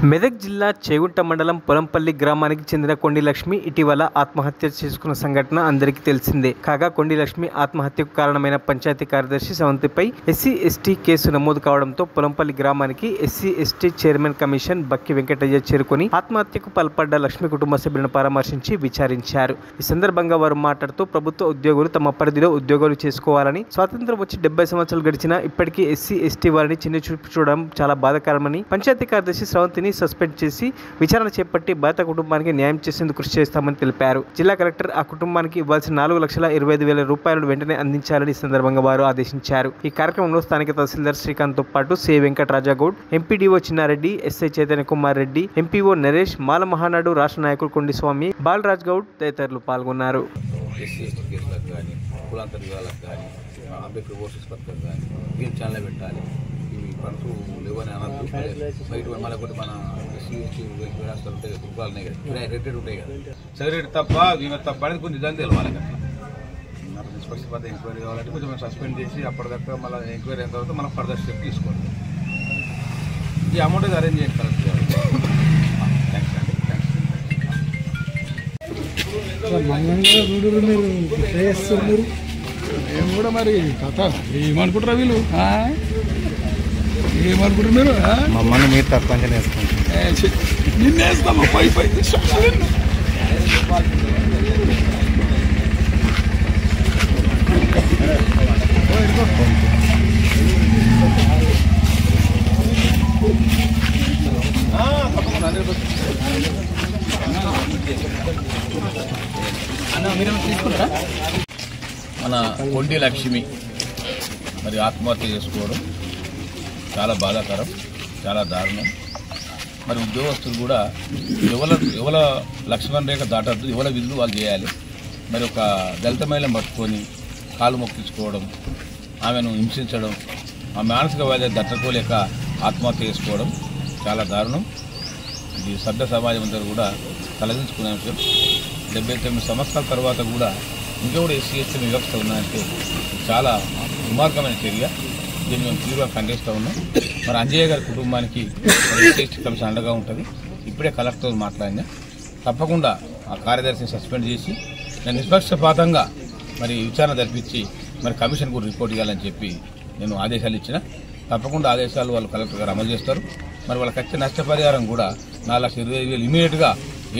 మెదక్ జిల్లా చేగుంట మండలం పొలంపల్లి గ్రామానికి చెందిన కొండి లక్ష్మి ఇటీవల ఆత్మహత్య చేసుకున్న సంఘటన అందరికీ తెలిసిందే. కాగా కొండి లక్ష్మి ఆత్మహత్యకు కారణమైన పంచాయతీ కార్యదర్శి స్రవంతిపై ఎస్సీ ఎస్టీ కేసు నమోదు కావడంతో పొలంపల్లి గ్రామానికి ఎస్సీ ఎస్టీ చైర్మన్ కమిషన్ బక్కి వెంకటయ్య చేరుకొని ఆత్మహత్యకు పాల్పడ్డ లక్ష్మి కుటుంబ సభ్యులను పరామర్శించి విచారించారు. ఈ సందర్భంగా వారు మాట్లాడుతూ ప్రభుత్వ ఉద్యోగులు తమ పరిధిలో ఉద్యోగాలు చేసుకోవాలని, స్వాతంత్రం వచ్చి 70 సంవత్సరాలు గడిచినా ఇప్పటికీ ఎస్సీ ఎస్టీ వారిని చిన్నచూపు చూడడం చాలా బాధాకరమని, పంచాయతీ కార్యదర్శి స్రవంతిని సస్పెండ్ చేసి విచారణ చేపట్టి బాధిత కుటుంబానికి న్యాయం చేసేందుకు కృషి చేస్తామని తెలిపారు. జిల్లా కలెక్టర్ ఆ కుటుంబానికి ఇవ్వాల్సిన 4,25,000 రూపాయలను వెంటనే అందించాలని ఈ సందర్భంగా వారు ఆదేశించారు. ఈ కార్యక్రమంలో స్థానిక తహసీల్దార్ శ్రీకాంత్ తో పాటు C Venkatarajgoud, MPDO Chinnareddy, SI Chaitanya Kumar Reddy, MPO Naresh, Mala Mahanadu రాష్ట్ర నాయకుడు కొండిస్వామి, బాలరాజ్ గౌడ్ తదితరులు పాల్గొన్నారు. పంటూ లేవని అనద్దు. బయట మళ్ళీ ఒకటి మన రాష్ట్రాలు ఉంటాయి కదా, గృహాలు ఉన్నాయి కదా, రేటెడ్ ఉంటాయి కదా, సెక్రటరీ తప్ప ఈమె తప్ప అనేది కొంచెం నిజంగా తెలియాలి కదా. నాకు నిష్పక్షపాత ఎంక్వైరీ కావాలంటే కొంచెం సస్పెండ్ చేసి అప్పటిదాకా మళ్ళీ ఎంక్వైరీ అయిన తర్వాత మనం ఫర్దర్ స్టెప్ తీసుకోండి. ఈ అమౌంట్ అరేంజ్ చేయండి కలెక్ట్ చేయాలి. మేము కూడా మరి కథ ఏమనుకుంటారా వీళ్ళు, ఏమనుకుంటారు మీరు? మమ్మల్ని మీరు తక్కువ వేసుకుంటాం, నిన్నేస్తాము పై పై మన కొండి లక్ష్మి మరి ఆత్మహత్య చేసుకోవడం చాలా బాధాకరం, చాలా దారుణం. మరి ఉద్యోగస్తులు కూడా ఎవల లక్ష్మణ్ రేఖ దాటద్దు, ఎవల విధులు వాళ్ళు చేయాలి. మరి ఒక దళిత మహిళను పట్టుకొని కాలు మొక్కించుకోవడం, ఆమెను హింసించడం, ఆ మానసిక వ్యాధి దట్టకోలేక ఆత్మహత్య చేసుకోవడం చాలా దారుణం. ఇది సభ్య సమాజం అందరూ కూడా తలదించుకునే విషయం. 79 సంవత్సరాల తర్వాత కూడా ఇంకా కూడా ఎస్సీ ఎస్టీ వ్యవస్థ ఉన్నాయంటే చాలా దుర్మార్గమైన చర్య. దీన్ని మేము తీవ్రంగా ఖండిస్తూ ఉన్నాం. మరి అంజయ్య గారి కుటుంబానికి ఎస్సీ ఎస్టీ కమిషన్ అండగా ఉంటుంది. ఇప్పుడే కలెక్టర్తో మాట్లాడినా తప్పకుండా ఆ కార్యదర్శిని సస్పెండ్ చేసి నేను నిష్పక్షపాతంగా మరి విచారణ జరిపించి మరి కమిషన్ కూడా రిపోర్ట్ ఇవ్వాలని చెప్పి నేను ఆదేశాలు ఇచ్చిన. తప్పకుండా ఆదేశాలు వాళ్ళు కలెక్టర్ గారు అమలు చేస్తారు. మరి వాళ్ళకి వచ్చే నష్టపరిహారం కూడా 4,25,000 ఇమీడియట్గా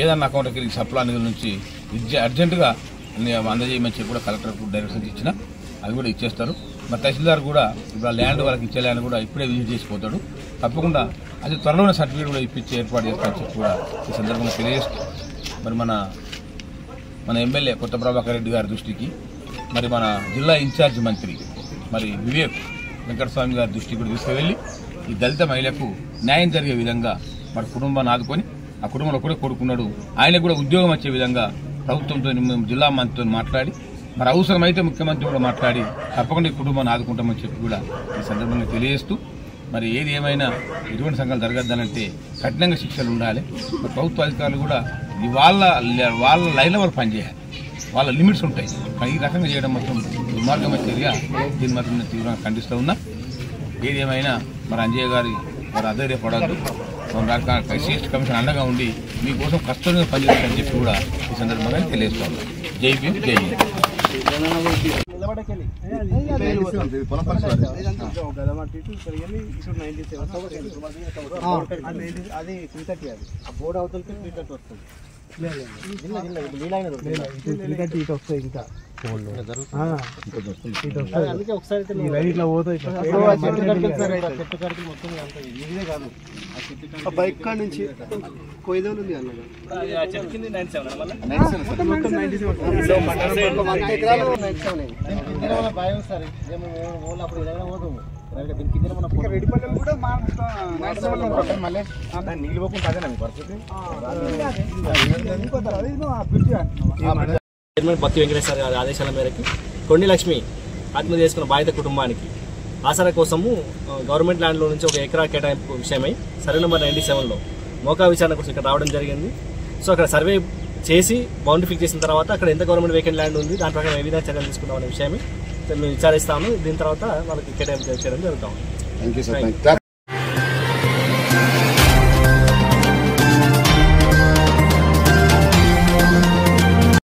ఏదన్నా అకౌంట్కి సప్లా నిధుల నుంచి అర్జెంటుగా అందజేయమని చెప్పి కూడా కలెక్టర్కు డైరెక్షన్స్ ఇచ్చిన, అవి కూడా ఇచ్చేస్తారు. మరి తహసీల్దార్ కూడా ఇప్పుడు ల్యాండ్ వాళ్ళకి ఇచ్చే ల్యాండ్ కూడా ఇప్పుడే విజిట్ చేసిపోతాడు. తప్పకుండా అది త్వరలోనే సర్టిఫికేట్ కూడా ఇప్పించి ఏర్పాటు చేస్తారని చెప్పి కూడా ఈ సందర్భంగా తెలియజేస్తూ మరి మన ఎమ్మెల్యే కొత్త ప్రభాకర్ రెడ్డి గారి దృష్టికి, మరి మన జిల్లా ఇన్ఛార్జ్ మంత్రి మరి వివేక్ వెంకటస్వామి గారి దృష్టికి కూడా తీసుకువెళ్ళి ఈ దళిత మహిళకు న్యాయం జరిగే విధంగా మరి కుటుంబాన్ని ఆదుకొని, ఆ కుటుంబంలో ఒకటే కొడుకున్నాడు, ఆయనకు కూడా ఉద్యోగం వచ్చే విధంగా ప్రభుత్వంతో జిల్లా మంత్రితో మాట్లాడి మరి అవసరమైతే ముఖ్యమంత్రి కూడా మాట్లాడి తప్పకుండా ఈ కుటుంబాన్ని ఆదుకుంటామని చెప్పి కూడా ఈ సందర్భంగా తెలియజేస్తూ మరి ఏది ఏమైనా ఇటువంటి సంఘాలు జరగద్దనంటే కఠినంగా శిక్షలు ఉండాలి. మరి ప్రభుత్వ అధికారులు కూడా వాళ్ళ లైన్లో వాళ్ళు పనిచేయాలి, వాళ్ళ లిమిట్స్ ఉంటాయి. కానీ ఈ రకంగా చేయడం మాత్రం దుర్మార్గమైన చర్య. దీన్ని మాత్రం నేను తీవ్రంగా ఖండిస్తూ ఉన్నా. ఏది ఏమైనా మరి అంజయ్య గారి మరి అధైర్యపడద్దు, ఎస్సీ ఎస్టీ కమిషన్ అండగా ఉండి మీకోసం కష్టంగా పనిచేస్తారని చెప్పి కూడా ఈ సందర్భంగా తెలియజేస్తా ఉన్నాం. జై భీమ్, జై హింద్. బైక్ కాడ నుంచి కొయ్యదోలు ఉంది అన్న నీళ్ళు పోకుండా అదేనా మీ పరిస్థితి? చైర్మన్ బత్తి వెంకటేశ్వర గారి ఆదేశాల మేరకు కొండి లక్ష్మి ఆత్మహత్య చేసుకున్న బాధిత కుటుంబానికి ఆసరా కోసము గవర్నమెంట్ ల్యాండ్లో నుంచి 1 ఎకరా కేటాయింపు విషయమై సర్వే నెంబర్ 97లో మోకా విచారణ కోసం ఇక్కడ రావడం జరిగింది. సో అక్కడ సర్వే చేసి బౌండరీ ఫిక్స్ చేసిన తర్వాత అక్కడ ఎంత గవర్నమెంట్ వేకెంట్ ల్యాండ్ ఉంది, దాని ప్రకారం ఏ విధంగా చర్యలు తీసుకున్నాం అనే విషయమే మేము విచారిస్తాము. దీని తర్వాత వాళ్ళకి కేటాయింపు చేయడం జరుగుతాం.